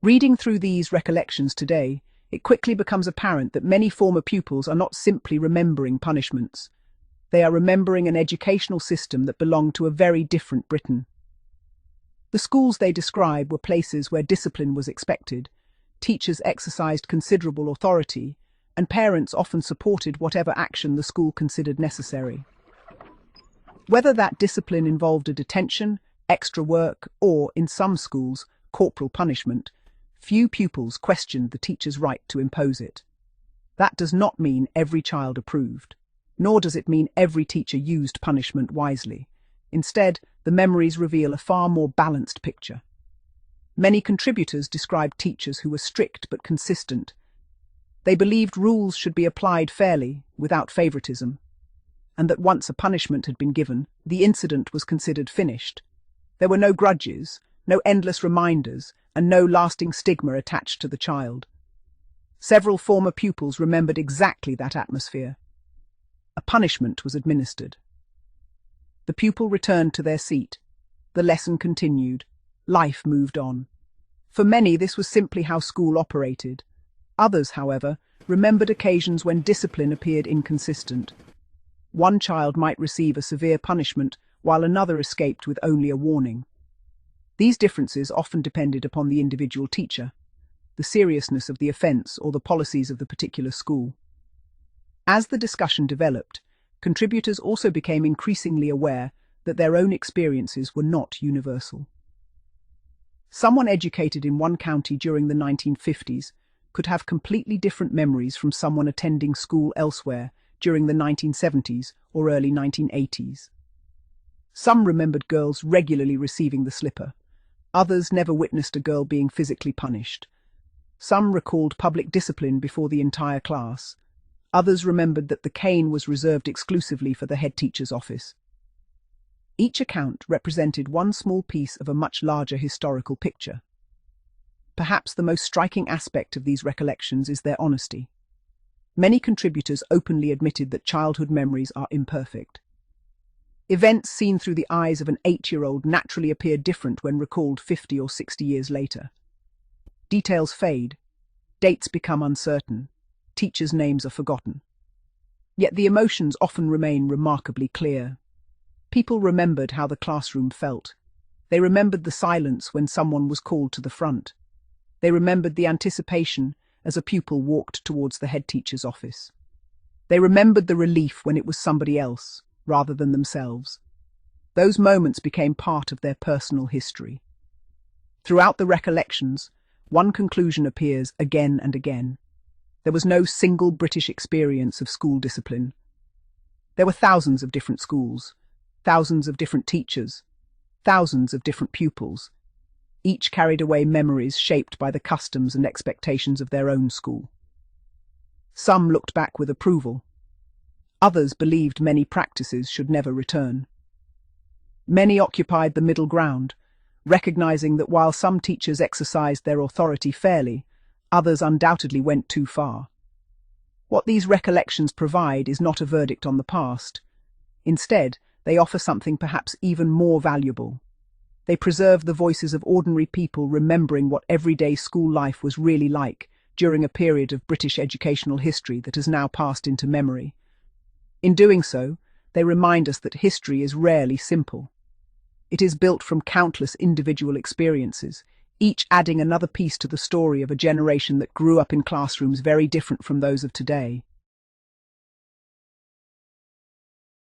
Reading through these recollections today, it quickly becomes apparent that many former pupils are not simply remembering punishments. They are remembering an educational system that belonged to a very different Britain. The schools they describe were places where discipline was expected, teachers exercised considerable authority, and parents often supported whatever action the school considered necessary. Whether that discipline involved a detention, extra work, or, in some schools, corporal punishment, few pupils questioned the teacher's right to impose it. That does not mean every child approved, nor does it mean every teacher used punishment wisely. Instead, the memories reveal a far more balanced picture. Many contributors described teachers who were strict but consistent. They believed rules should be applied fairly, without favoritism, and that once a punishment had been given, the incident was considered finished. There were no grudges, no endless reminders, and no lasting stigma attached to the child. Several former pupils remembered exactly that atmosphere. A punishment was administered. The pupil returned to their seat. The lesson continued. Life moved on. For many, this was simply how school operated. Others, however, remembered occasions when discipline appeared inconsistent. One child might receive a severe punishment, while another escaped with only a warning. These differences often depended upon the individual teacher, the seriousness of the offence, or the policies of the particular school. As the discussion developed, contributors also became increasingly aware that their own experiences were not universal. Someone educated in one county during the 1950s could have completely different memories from someone attending school elsewhere during the 1970s or early 1980s. Some remembered girls regularly receiving the slipper. Others never witnessed a girl being physically punished. Some recalled public discipline before the entire class. Others remembered that the cane was reserved exclusively for the head teacher's office. Each account represented one small piece of a much larger historical picture. Perhaps the most striking aspect of these recollections is their honesty. Many contributors openly admitted that childhood memories are imperfect. Events seen through the eyes of an 8-year-old naturally appear different when recalled 50 or 60 years later. Details fade, dates become uncertain, teachers' names are forgotten. Yet the emotions often remain remarkably clear. People remembered how the classroom felt. They remembered the silence when someone was called to the front. They remembered the anticipation as a pupil walked towards the head teacher's office. They remembered the relief when it was somebody else, rather than themselves. Those moments became part of their personal history. Throughout the recollections, one conclusion appears again and again. There was no single British experience of school discipline. There were thousands of different schools, thousands of different teachers, thousands of different pupils. Each carried away memories shaped by the customs and expectations of their own school. Some looked back with approval. Others believed many practices should never return. Many occupied the middle ground, recognizing that while some teachers exercised their authority fairly, others undoubtedly went too far. What these recollections provide is not a verdict on the past. Instead, they offer something perhaps even more valuable. They preserve the voices of ordinary people remembering what everyday school life was really like during a period of British educational history that has now passed into memory. In doing so, they remind us that history is rarely simple. It is built from countless individual experiences, each adding another piece to the story of a generation that grew up in classrooms very different from those of today.